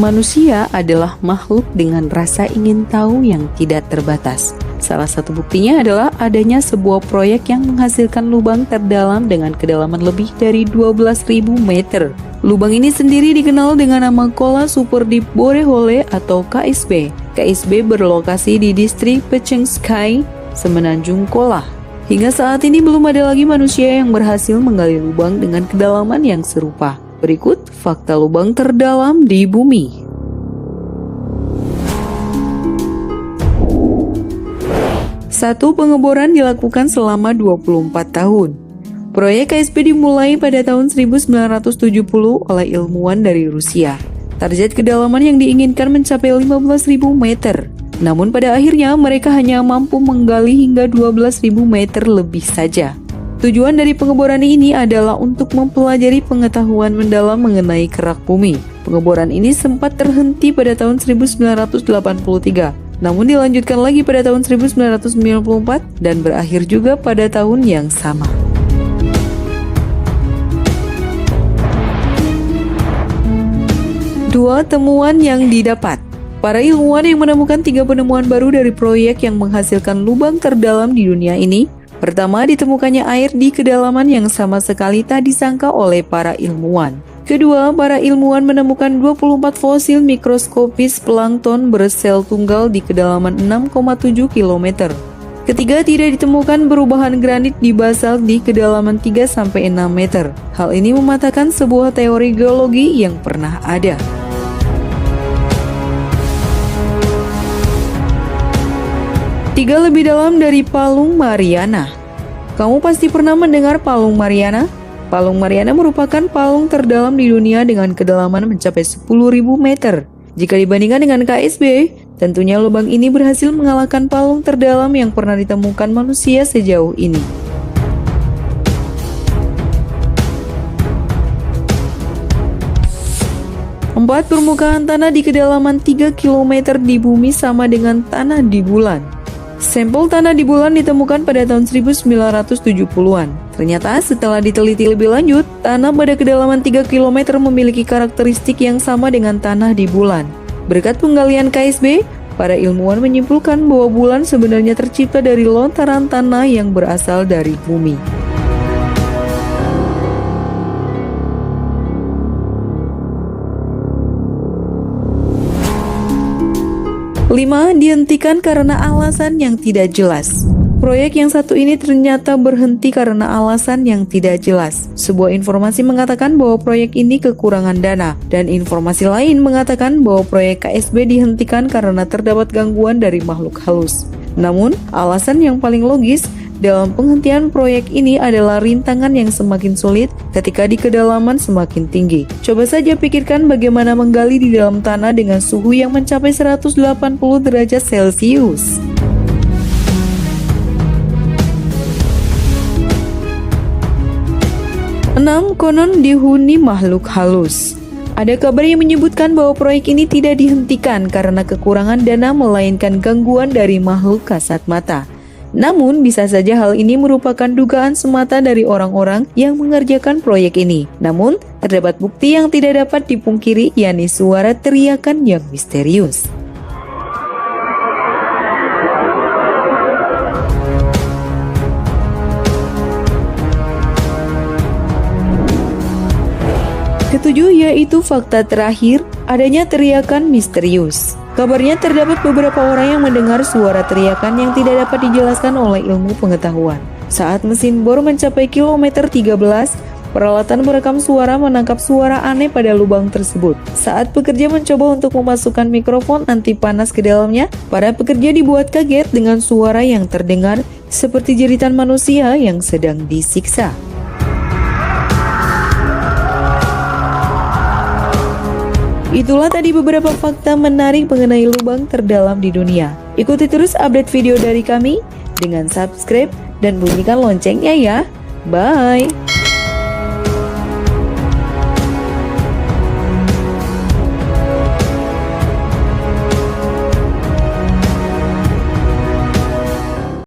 Manusia adalah makhluk dengan rasa ingin tahu yang tidak terbatas. Salah satu buktinya adalah adanya sebuah proyek yang menghasilkan lubang terdalam dengan kedalaman lebih dari 12.000 meter. Lubang ini sendiri dikenal dengan nama Kola Super Deep Borehole atau KSB. KSB berlokasi di distrik Pechenskai, Semenanjung Kola. Hingga saat ini belum ada lagi manusia yang berhasil menggali lubang dengan kedalaman yang serupa. Berikut fakta lubang terdalam di bumi. Satu, pengeboran dilakukan selama 24 tahun. Proyek KSB dimulai pada tahun 1970 oleh ilmuwan dari Rusia. Target kedalaman yang diinginkan mencapai 15.000 meter. Namun pada akhirnya mereka hanya mampu menggali hingga 12.000 meter lebih saja. Tujuan dari pengeboran ini adalah untuk mempelajari pengetahuan mendalam mengenai kerak bumi. Pengeboran ini sempat terhenti pada tahun 1983, namun dilanjutkan lagi pada tahun 1994 dan berakhir juga pada tahun yang sama. Dua, temuan yang didapat. Para ilmuwan yang menemukan 3 penemuan baru dari proyek yang menghasilkan lubang terdalam di dunia ini. Pertama, ditemukannya air di kedalaman yang sama sekali tak disangka oleh para ilmuwan. Kedua, para ilmuwan menemukan 24 fosil mikroskopis plankton bersel tunggal di kedalaman 6,7 km. Ketiga, tidak ditemukan perubahan granit di basalt di kedalaman 3-6 meter. Hal ini mematahkan sebuah teori geologi yang pernah ada. Tiga, lebih dalam dari Palung Mariana. Kamu pasti pernah mendengar Palung Mariana? Palung Mariana merupakan palung terdalam di dunia dengan kedalaman mencapai 10.000 meter. Jika dibandingkan dengan KSB, tentunya lubang ini berhasil mengalahkan palung terdalam yang pernah ditemukan manusia sejauh ini. Empat, permukaan tanah di kedalaman 3 km di bumi sama dengan tanah di bulan. Sampel tanah di bulan ditemukan pada tahun 1970-an. Ternyata setelah diteliti lebih lanjut, tanah pada kedalaman 3 km memiliki karakteristik yang sama dengan tanah di bulan. Berkat penggalian KSB, para ilmuwan menyimpulkan bahwa bulan sebenarnya tercipta dari lontaran tanah yang berasal dari bumi. Lima, dihentikan karena alasan yang tidak jelas. Proyek yang satu ini ternyata berhenti karena alasan yang tidak jelas. Sebuah informasi mengatakan bahwa proyek ini kekurangan dana, dan informasi lain mengatakan bahwa proyek KSB dihentikan karena terdapat gangguan dari makhluk halus. Namun, alasan yang paling logis dalam penghentian proyek ini adalah rintangan yang semakin sulit ketika di kedalaman semakin tinggi. Coba saja pikirkan bagaimana menggali di dalam tanah dengan suhu yang mencapai 180 derajat Celcius. Enam, konon dihuni makhluk halus. Ada kabar yang menyebutkan bahwa proyek ini tidak dihentikan karena kekurangan dana melainkan gangguan dari makhluk kasat mata. Namun, bisa saja hal ini merupakan dugaan semata dari orang-orang yang mengerjakan proyek ini. Namun, terdapat bukti yang tidak dapat dipungkiri, yakni suara teriakan yang misterius. Ketujuh, yaitu fakta terakhir, adanya teriakan misterius. Kabarnya terdapat beberapa orang yang mendengar suara teriakan yang tidak dapat dijelaskan oleh ilmu pengetahuan. Saat mesin bor mencapai kilometer 13, peralatan merekam suara menangkap suara aneh pada lubang tersebut. Saat pekerja mencoba untuk memasukkan mikrofon anti panas ke dalamnya, para pekerja dibuat kaget dengan suara yang terdengar seperti jeritan manusia yang sedang disiksa. Itulah tadi beberapa fakta menarik mengenai lubang terdalam di dunia. Ikuti terus update video dari kami dengan subscribe dan bunyikan loncengnya ya. Bye!